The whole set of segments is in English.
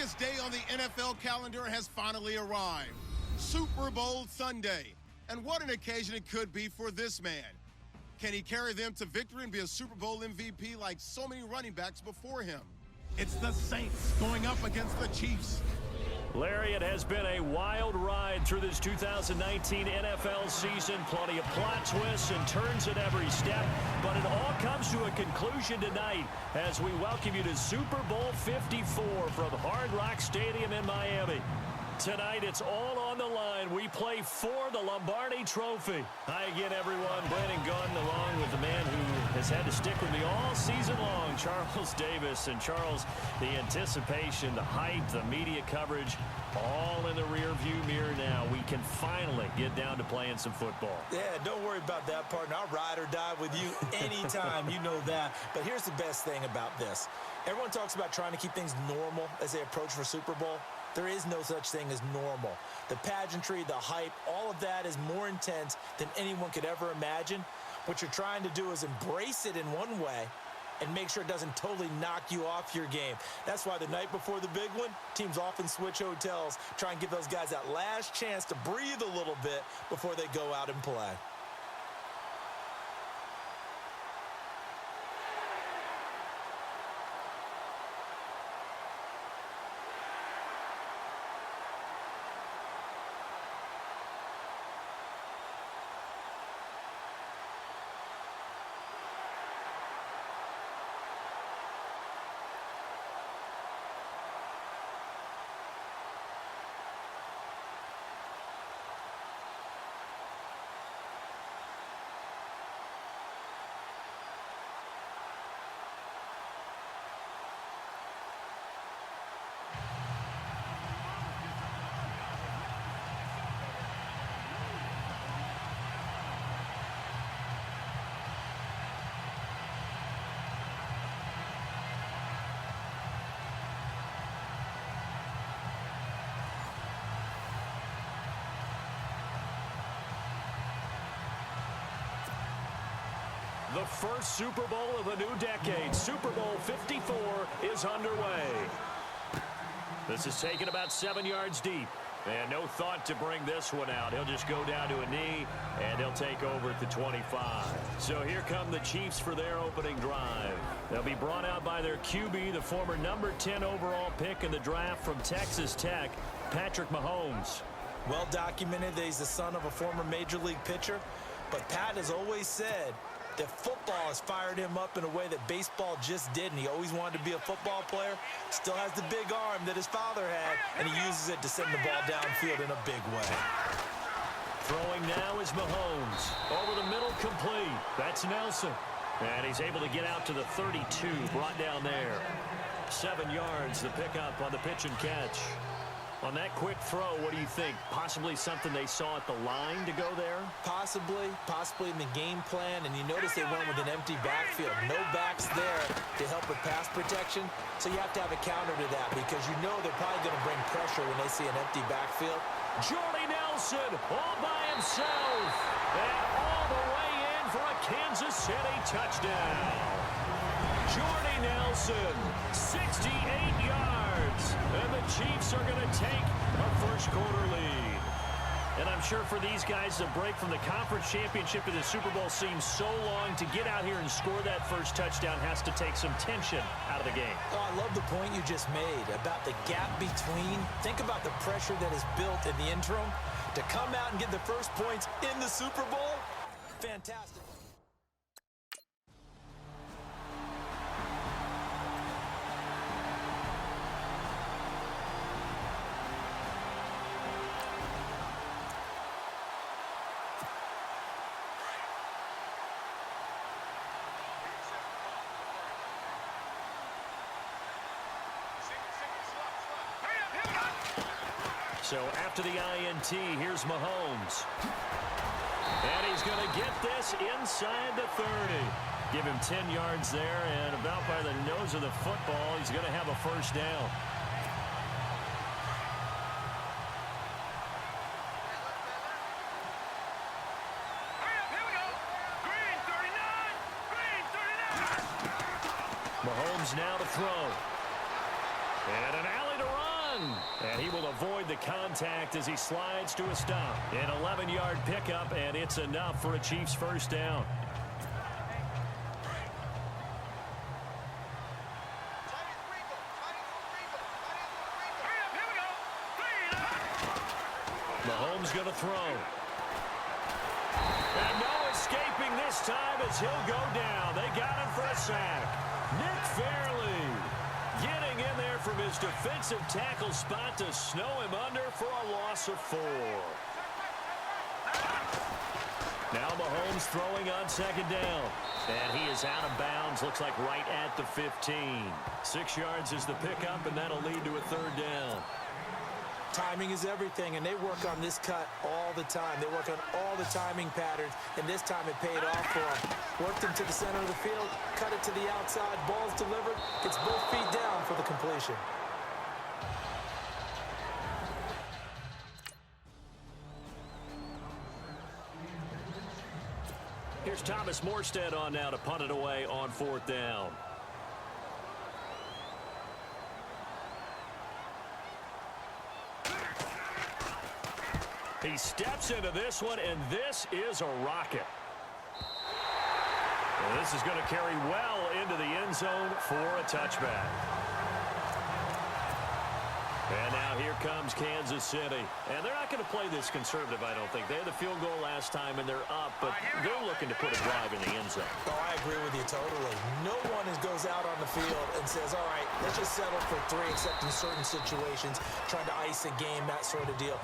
biggest day on the NFL calendar has finally arrived. Super Bowl Sunday. And what an occasion it could be for this man. Can he carry them to victory and be a Super Bowl MVP like so many running backs before him? It's the Saints going up against the Chiefs. Larry, it has been a wild ride through this 2019 NFL season. Plenty of plot twists and turns at every step. But it all comes to a conclusion tonight as we welcome you to Super Bowl 54 from Hard Rock Stadium in Miami. Tonight, it's all on the line. We play for the Lombardi Trophy. Hi again, everyone. Brandon Gunn along with the man who has had to stick with me all season long, Charles Davis. And Charles, the anticipation, the hype, the media coverage, all in the rearview mirror now. We can finally get down to playing some football. Yeah, don't worry about that, partner. I'll ride or die with you anytime. You know that. But here's the best thing about this. Everyone talks about trying to keep things normal as they approach for Super Bowl. There is no such thing as normal. The pageantry, the hype, all of that is more intense than anyone could ever imagine. What you're trying to do is embrace it in one way and make sure it doesn't totally knock you off your game. That's why the night before the big one, teams often switch hotels, try and give those guys that last chance to breathe a little bit before they go out and play. The first Super Bowl of the new decade, Super Bowl 54, is underway. This is taken about 7 yards deep. And no thought to bring this one out. He'll just go down to a knee, and he'll take over at the 25. So here come the Chiefs for their opening drive. They'll be brought out by their QB, the former number 10 overall pick in the draft from Texas Tech, Patrick Mahomes. Well documented that he's the son of a former Major League pitcher. But Pat has always said that football has fired him up in a way that baseball just didn't. He always wanted to be a football player, still has the big arm that his father had, and he uses it to send the ball downfield in a big way. Throwing now is Mahomes. Over the middle, complete. That's Nelson. And he's able to get out to the 32, brought down there. 7 yards, the pickup on the pitch and catch. On that quick throw, what do you think? Possibly something they saw at the line to go there? Possibly in the game plan. And you notice they went with an empty backfield. No backs there to help with pass protection. So you have to have a counter to that because you know they're probably going to bring pressure when they see an empty backfield. Jordy Nelson all by himself. And all the way in for a Kansas City touchdown. Jordy Nelson, 68 yards. And the Chiefs are going to take a first-quarter lead. And I'm sure for these guys, the break from the conference championship to the Super Bowl seems so long. To get out here and score that first touchdown has to take some tension out of the game. Oh, I love the point you just made about the gap between. Think about the pressure that is built in the interim. To come out and get the first points in the Super Bowl, fantastic. So after the INT, here's Mahomes. And he's going to get this inside the 30. Give him 10 yards there, and about by the nose of the football, he's going to have a first down. Mahomes now to throw. And an alley to run. contact as he slides to a stop. An 11-yard pickup, and it's enough for a Chiefs first down. Mahomes going to throw. And no escaping this time as he'll go down. They got him for a sack. Nick Fairley getting in there from his defensive tackle spot to snow him under for a loss of 4. Now Mahomes throwing on second down. And he is out of bounds, looks like right at the 15. 6 yards is the pickup, and that'll lead to a third down. Timing is everything, and they work on this cut all the time. They work on all the timing patterns, and this time it paid off for them. Worked him to the center of the field, cut it to the outside, ball's delivered, gets both feet down for the completion. Here's Thomas Morstead on now to punt it away on 4th down. He steps into this one, and this is a rocket. And this is going to carry well into the end zone for a touchback. And now here comes Kansas City. And they're not going to play this conservative, I don't think. They had the field goal last time, and they're up, but they're looking to put a drive in the end zone. Oh, I agree with you totally. No one goes out on the field and says, all right, let's just settle for 3, except in certain situations, trying to ice a game, that sort of deal.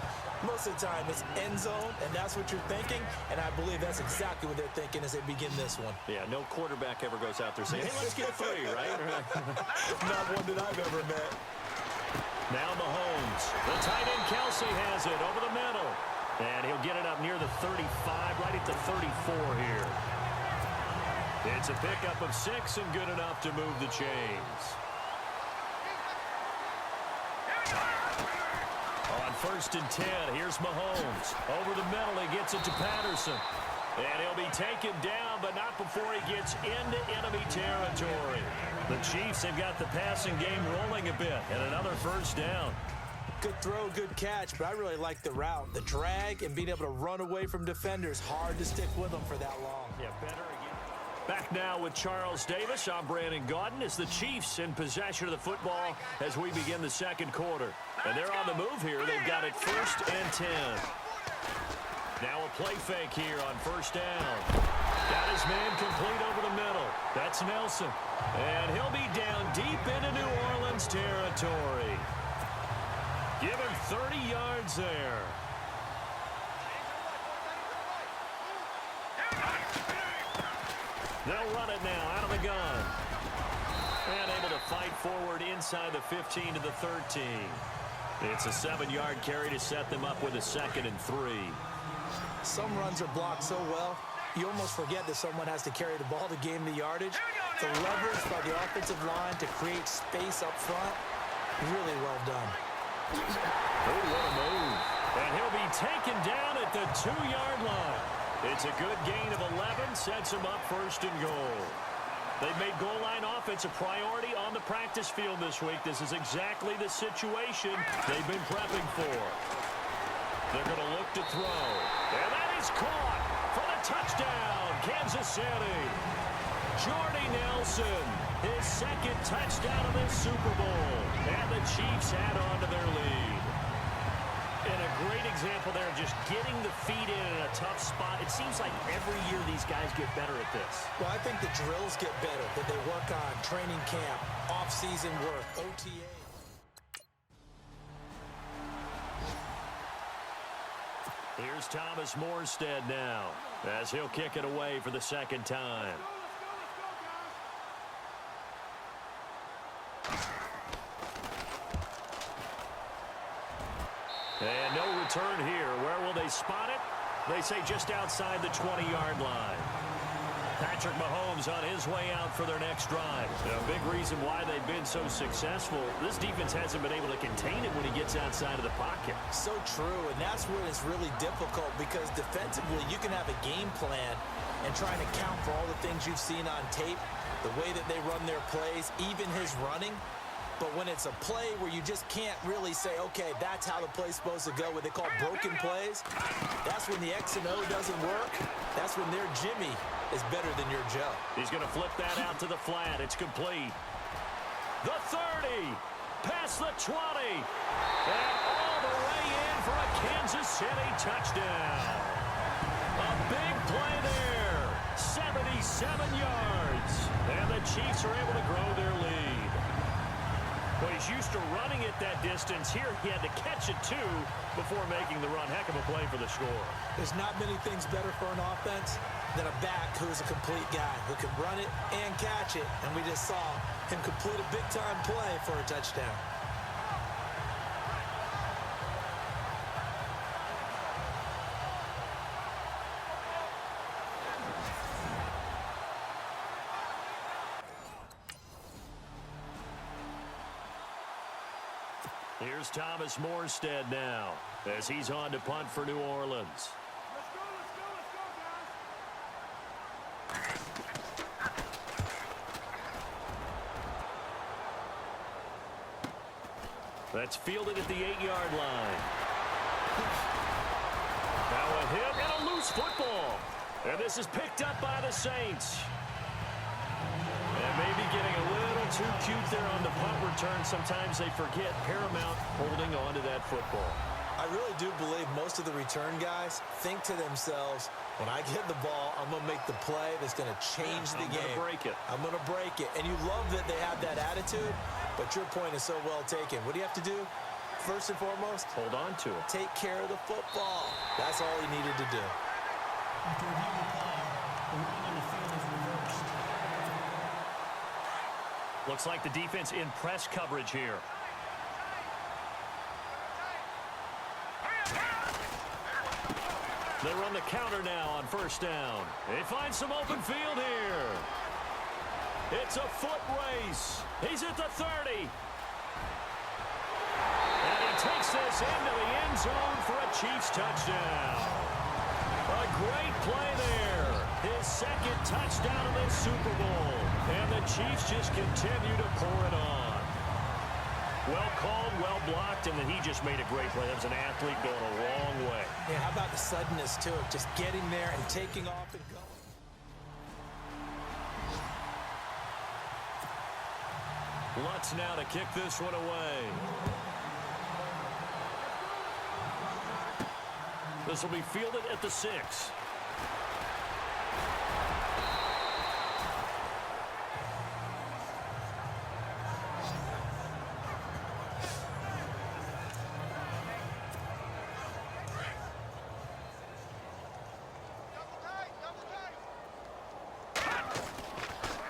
Most of the time, it's end zone, and that's what you're thinking, and I believe that's exactly what they're thinking as they begin this one. Yeah, no quarterback ever goes out there saying, hey, let's get 3, right? Not one that I've ever met. Now Mahomes. The tight end Kelsey has it over the middle. And he'll get it up near the 35, right at the 34 here. It's a pickup of 6 and good enough to move the chains. On 1st and 10, here's Mahomes. Over the middle, he gets it to Patterson. And he'll be taken down, but not before he gets into enemy territory. The Chiefs have got the passing game rolling a bit, and another first down. Good throw, good catch, but I really like the route. The drag and being able to run away from defenders, hard to stick with them for that long. Yeah, better again. Back now with Charles Davis. I'm Brandon Gaudin. It's the Chiefs in possession of the football as we begin the second quarter. And they're on the move here. They've got it 1st and 10. Now a play fake here on 1st down. Got his man complete over the middle. That's Nelson. And he'll be down deep into New Orleans territory. Give him 30 yards there. They'll run it now out of the gun. And able to fight forward inside the 15 to the 13. It's a 7-yard carry to set them up with a 2nd and 3. Some runs are blocked so well, you almost forget that someone has to carry the ball to gain the yardage. The leverage by the offensive line to create space up front, really well done. Oh, what a move. And he'll be taken down at the 2-yard line. It's a good gain of 11, sets him up 1st and goal. They've made goal line offense a priority on the practice field this week. This is exactly the situation they've been prepping for. They're going to look to throw. And that is caught for the touchdown, Kansas City. Jordy Nelson, his 2nd touchdown of this Super Bowl. And the Chiefs add on to their lead. And a great example there of just getting the feet in a tough spot. It seems like every year these guys get better at this. Well, I think the drills get better, that they work on training camp, off-season work, OTA. Here's Thomas Morstead now as he'll kick it away for the 2nd time. And no return here. Where will they spot it? They say just outside the 20-yard line. Patrick Mahomes on his way out for their next drive. A big reason why they've been so successful. This defense hasn't been able to contain him when he gets outside of the pocket. So true, and that's when it's really difficult because defensively you can have a game plan and trying to count for all the things you've seen on tape, the way that they run their plays, even his running. But when it's a play where you just can't really say, okay, that's how the play's supposed to go, what they call broken plays, that's when the X and O doesn't work. That's when their Jimmy is better than your Joe. He's going to flip that out to the flat. It's complete. The 30, past the 20, and all the way in for a Kansas City touchdown. A big play there, 77 yards, and the Chiefs are able to grow their lead. Well, he's used to running it that distance. Here he had to catch it, too, before making the run. Heck of a play for the score. There's not many things better for an offense than a back who's a complete guy who can run it and catch it. And we just saw him complete a big-time play for a touchdown. Here's Thomas Morstead now as he's on to punt for New Orleans. Let's go, guys. That's fielded at the 8-yard line. Now a hit and a loose football. And this is picked up by the Saints. And maybe getting a little too cute there on the punt return. Sometimes they forget Paramount holding on to that football. I really do believe most of the return guys think to themselves, when I get the ball, I'm going to make the play that's going to change the game. I'm going to break it. I'm going to break it. And you love that they have that attitude, but your point is so well taken. What do you have to do? First and foremost, hold on to it. Take care of the football. That's all he needed to do. After reviewing the play, the running on the field is reversed. Looks like the defense in press coverage here. They run the counter now on first down. They find some open field here. It's a foot race. He's at the 30. And he takes this into the end zone for a Chiefs touchdown. A great play there. His second touchdown of the Super Bowl. And the Chiefs just continue to pour it on. Well called, well blocked, and then he just made a great play. That was an athlete going a long way. Yeah, how about the suddenness to it? Just getting there and taking off and going. Lutz now to kick this one away. This will be fielded at the 6.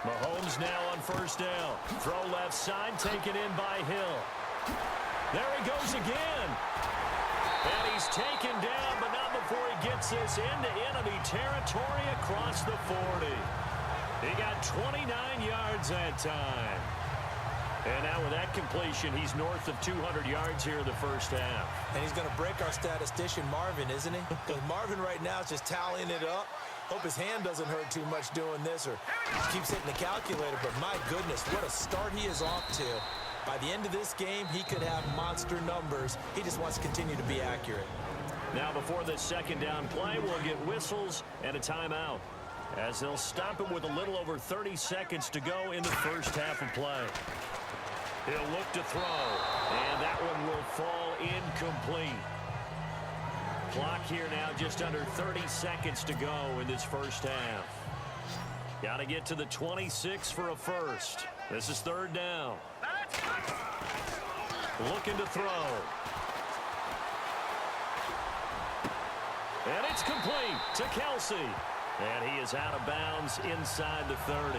Mahomes now on first down. Throw left side, taken in by Hill. There he goes again. And he's taken down, but not before he gets this into enemy territory across the 40. He got 29 yards that time. And now with that completion, he's north of 200 yards here in the first half. And he's going to break our statistician Marvin, isn't he? Because Marvin right now is just tallying it up. Hope his hand doesn't hurt too much doing this or keeps hitting the calculator. But my goodness, what a start he is off to. By the end of this game, he could have monster numbers. He just wants to continue to be accurate. Now before this second down play, we'll get whistles and a timeout, as they'll stop him with a little over 30 seconds to go in the first half of play. He'll look to throw, and that one will fall incomplete. Clock here now just under 30 seconds to go in this first half. Got to get to the 26 for a first. This is third down. Looking to throw. And it's complete to Kelsey. And he is out of bounds inside the 30.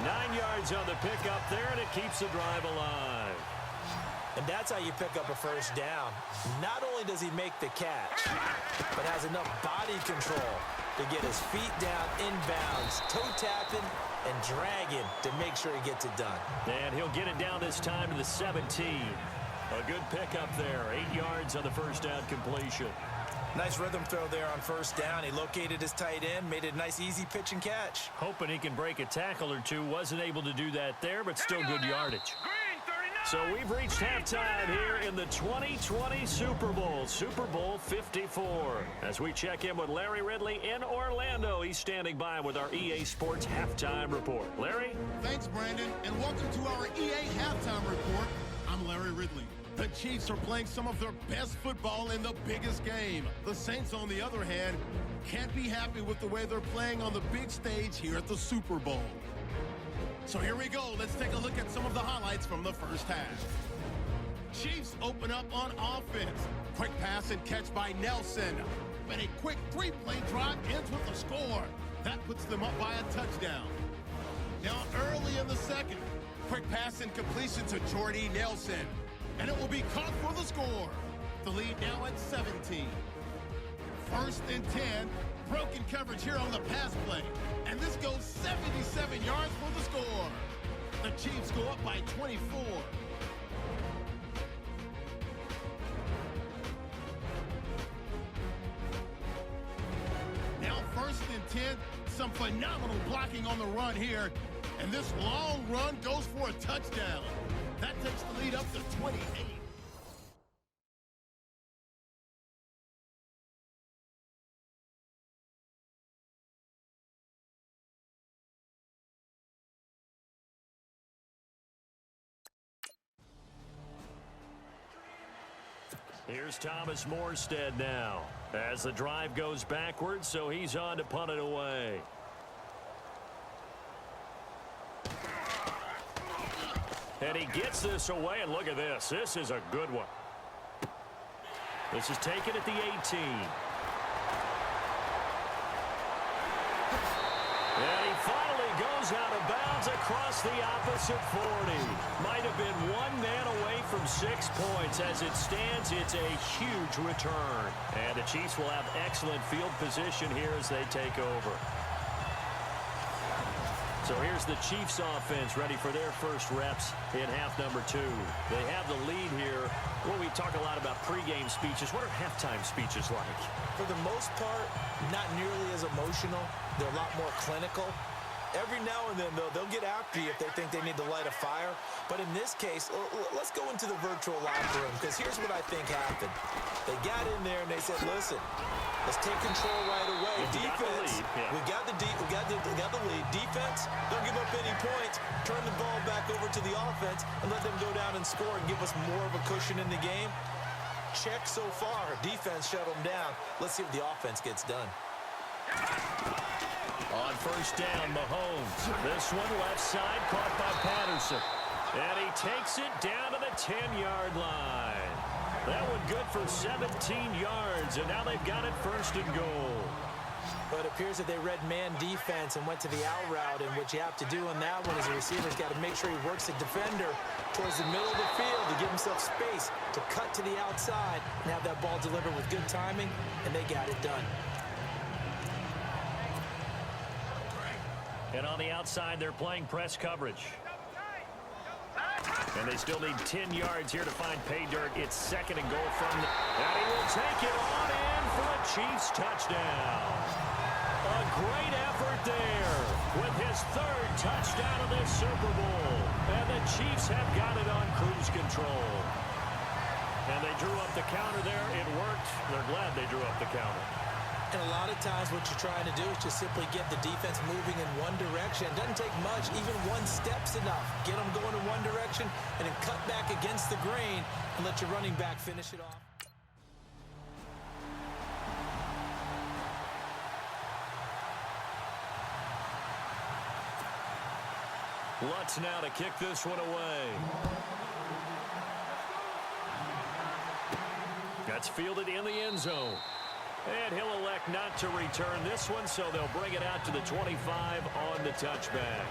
9 yards on the pickup there, and it keeps the drive alive. And that's how you pick up a first down. Not only does he make the catch, but has enough body control to get his feet down inbounds, toe tapping and dragging to make sure he gets it done. And he'll get it down this time to the 17. A good pickup there. 8 yards on the first down completion. Nice rhythm throw there on first down. He located his tight end, made it a nice easy pitch and catch. Hoping he can break a tackle or two. Wasn't able to do that there, but still good yardage. So we've reached halftime here in the 2020 Super Bowl, Super Bowl 54. As we check in with Larry Ridley in Orlando, he's standing by with our EA Sports Halftime Report. Larry? Thanks, Brandon, and welcome to our EA Halftime Report. I'm Larry Ridley. The Chiefs are playing some of their best football in the biggest game. The Saints, on the other hand, can't be happy with the way they're playing on the big stage here at the Super Bowl. So here we go. Let's take a look at some of the highlights from the first half. Chiefs open up on offense. Quick pass and catch by Nelson. And a quick three-play drive ends with a score. That puts them up by a touchdown. Now early in the second, quick pass and completion to Jordy Nelson. And it will be caught for the score. The lead now at 17. First and 10. Broken coverage here on the pass play. And this goes 77 yards for the score. The Chiefs go up by 24. Now first and 10. Some phenomenal blocking on the run here. And this long run goes for a touchdown. That takes the lead up to 28. Here's Thomas Morstead now as the drive goes backwards, so he's on to punt it away. And he gets this away, and look at this. This is a good one. This is taken at the 18. And he finally goes out of bounds across the opposite 40. Might have been one man away from 6 points. As it stands, it's a huge return. And the Chiefs will have excellent field position here as they take over. So here's the Chiefs offense ready for their first reps in half number 2. They have the lead here. Well, we talk a lot about pregame speeches. What are halftime speeches like? For the most part, not nearly as emotional. They're a lot more clinical. Every now and then, though, they'll get after you if they think they need to light a fire. But in this case, let's go into the virtual locker room, because here's what I think happened. They got in there and they said, listen, let's take control right away. Defense, we got the lead. Defense, don't give up any points. Turn the ball back over to the offense and let them go down and score and give us more of a cushion in the game. Check so far. Defense shut them down. Let's see if the offense gets done. On first down, Mahomes. This one left side, caught by Patterson. And he takes it down to the 10-yard line. That one good for 17 yards, and now they've got it first and goal. But it appears that they read man defense and went to the out route, and what you have to do on that one is the receiver's got to make sure he works the defender towards the middle of the field to give himself space to cut to the outside and have that ball delivered with good timing, and they got it done. And on the outside, they're playing press coverage. And they still need 10 yards here to find pay dirt. It's second and goal from the... And he will take it on in for a Chiefs touchdown. A great effort there with his third touchdown of this Super Bowl. And the Chiefs have got it on cruise control. And they drew up the counter there. It worked. They're glad they drew up the counter. And a lot of times what you're trying to do is just simply get the defense moving in one direction. It doesn't take much. Even one step's enough. Get them going in one direction and then cut back against the grain and let your running back finish it off. Lutz now to kick this one away. That's fielded in the end zone. And he'll elect not to return this one, so they'll bring it out to the 25 on the touchback.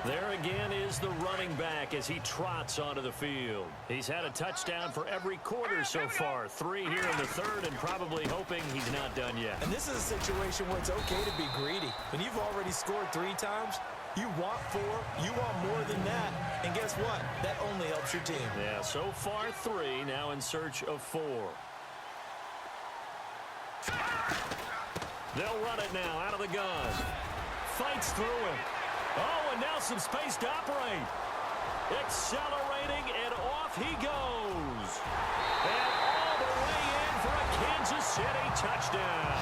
There again is the running back as he trots onto the field. He's had a touchdown for every quarter so far. 3 here in the third, and probably hoping he's not done yet. And this is a situation where it's okay to be greedy. When you've already scored 3 times, you want 4, you want more than that. And guess what? That only helps your team. Yeah, so far 3, now in search of 4. They'll run it now out of the gun. Fights through it. Oh, and now some space to operate. Accelerating, and off he goes. And all the way in for a Kansas City touchdown.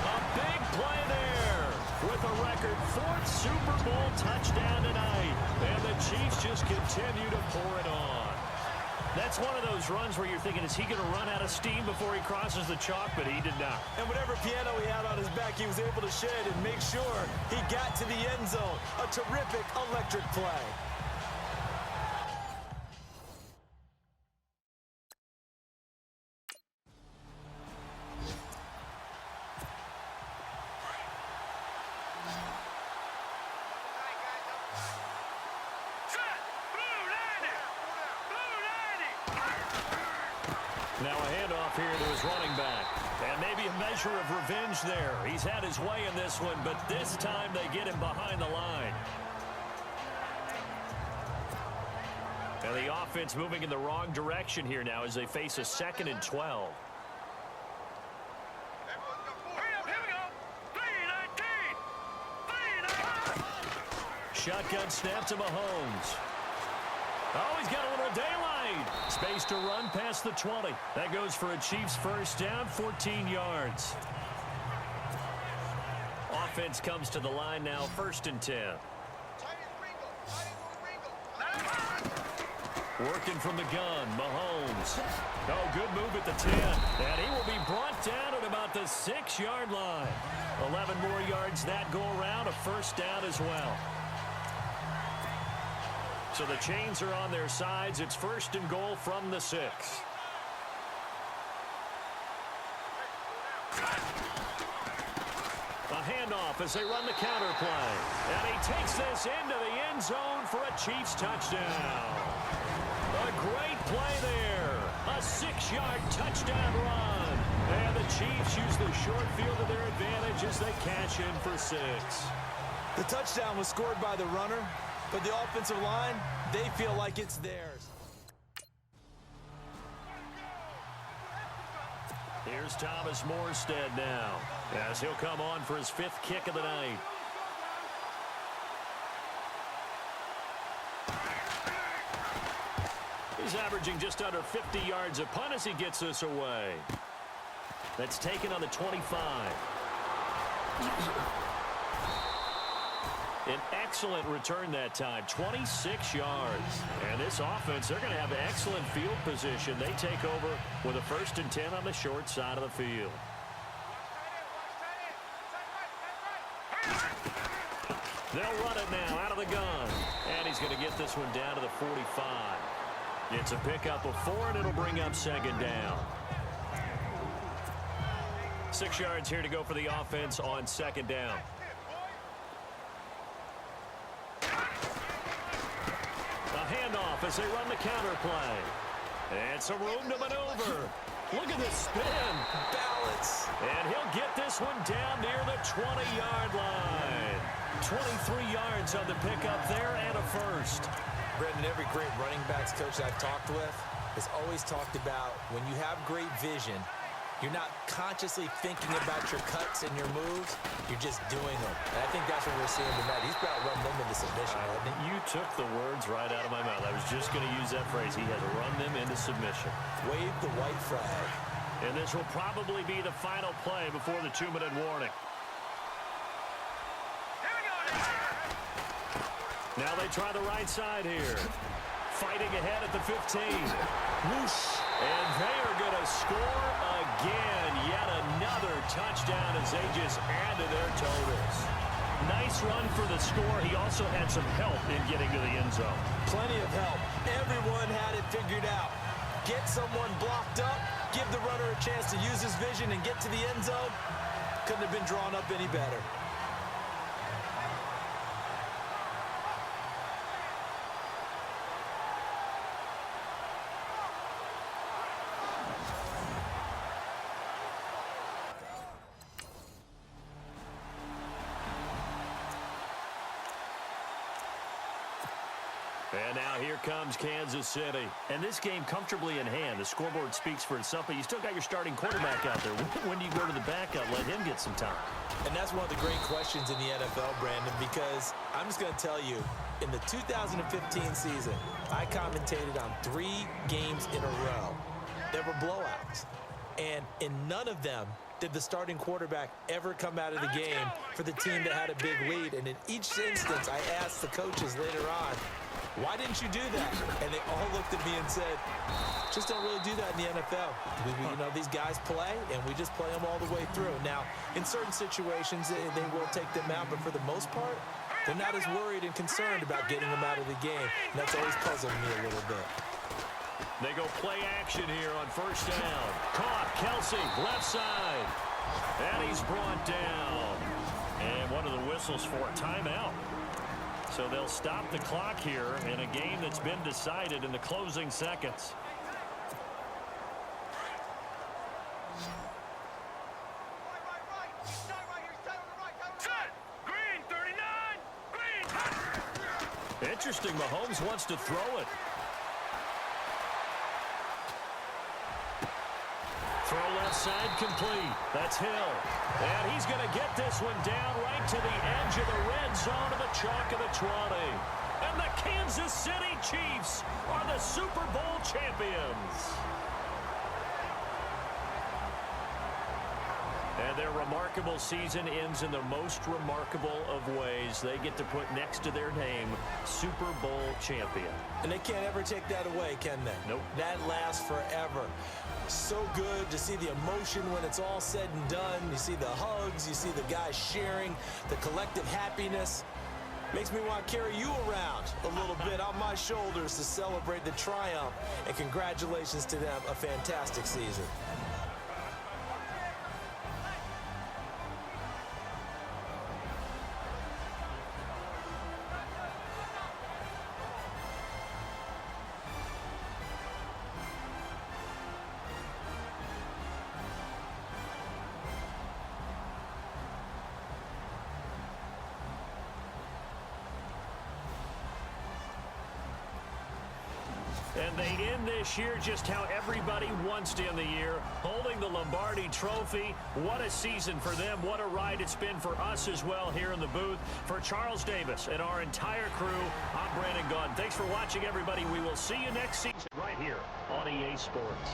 A big play there with a record 4th Super Bowl touchdown tonight. And the Chiefs just continue to pour it on. That's one of those runs where you're thinking, is he going to run out of steam before he crosses the chalk? But he did not. And whatever piano he had on his back, he was able to shed and make sure he got to the end zone. A terrific, electric play. Now a handoff here to his running back. And maybe a measure of revenge there. He's had his way in this one, but this time they get him behind the line. And the offense moving in the wrong direction here now as they face a 2nd and 12. Shotgun snap to Mahomes. Oh, he's got a little daylight. Space to run past the 20. That goes for a Chiefs first down, 14 yards. Offense comes to the line now, 1st and 10. Working from the gun, Mahomes. Oh, good move at the 10. And he will be brought down at about the 6-yard line. 11 more yards that go around, a first down as well. So the chains are on their sides. It's 1st and goal from the 6. A handoff as they run the counter play. And he takes this into the end zone for a Chiefs touchdown. A great play there. A 6-yard touchdown run. And the Chiefs use the short field to their advantage as they cash in for 6. The touchdown was scored by the runner, but the offensive line, they feel like it's theirs. Here's Thomas Morstead now, as he'll come on for his 5th kick of the night. He's averaging just under 50 yards a punt as he gets this away. That's taken on the 25. An excellent return that time, 26 yards. And this offense, they're going to have excellent field position. They take over with a 1st and 10 on the short side of the field. They'll run it now out of the gun. And he's going to get this one down to the 45. It's a pickup of 4, and it'll bring up 2nd down. 6 yards here to go for the offense on 2nd down. Handoff as they run the counter play. And some room to maneuver. Look at this spin. Balance. And he'll get this one down near the 20-yard line. 23 yards on the pickup there and a first. Brendan, every great running backs coach I've talked with has always talked about when you have great vision, you're not consciously thinking about your cuts and your moves. You're just doing them. And I think that's what we're seeing tonight. He's about to run them into submission, hasn't he? You took the words right out of my mouth. I was just going to use that phrase. He has run them into submission. Wave the white flag. And this will probably be the final play before the 2-minute warning. Now they try the right side here. Fighting ahead at the 15. Whoosh. And they are going to score again. Yet another touchdown as they just add to their totals. Nice run for the score. He also had some help in getting to the end zone. Plenty of help. Everyone had it figured out. Get someone blocked up. Give the runner a chance to use his vision and get to the end zone. Couldn't have been drawn up any better. And now here comes Kansas City. And this game comfortably in hand. The scoreboard speaks for itself, but you still got your starting quarterback out there. When do you go to the backup, let him get some time? And that's one of the great questions in the NFL, Brandon, because I'm just going to tell you, in the 2015 season, I commentated on 3 games in a row that were blowouts. And in none of them did the starting quarterback ever come out of the game for the team that had a big lead. And in each instance, I asked the coaches later on, why didn't you do that? And they all looked at me and said, just don't really do that in the NFL. You know, these guys play, and we just play them all the way through. Now, in certain situations, they will take them out, but for the most part, they're not as worried and concerned about getting them out of the game. And that's always puzzled me a little bit. They go play action here on first down. Caught, Kelsey, left side. And he's brought down. And one of the whistles for a timeout. So they'll stop the clock here in a game that's been decided in the closing seconds. Interesting, Mahomes wants to throw it. Throw left side complete. That's Hill. And he's going to get this one down right to the edge of the red zone of the chalk of the 20. And the Kansas City Chiefs are the Super Bowl champions. And their remarkable season ends in the most remarkable of ways. They get to put next to their name, Super Bowl champion. And they can't ever take that away, can they? Nope. That lasts forever. So good to see the emotion when it's all said and done. You see the hugs, you see the guys sharing, the collective happiness. Makes me want to carry you around a little bit on my shoulders to celebrate the triumph. And congratulations to them, a fantastic season. And they end this year just how everybody wants to end the year, holding the Lombardi Trophy. What a season for them. What a ride it's been for us as well here in the booth. For Charles Davis and our entire crew, I'm Brandon Gaudin. Thanks for watching, everybody. We will see you next season right here on EA Sports.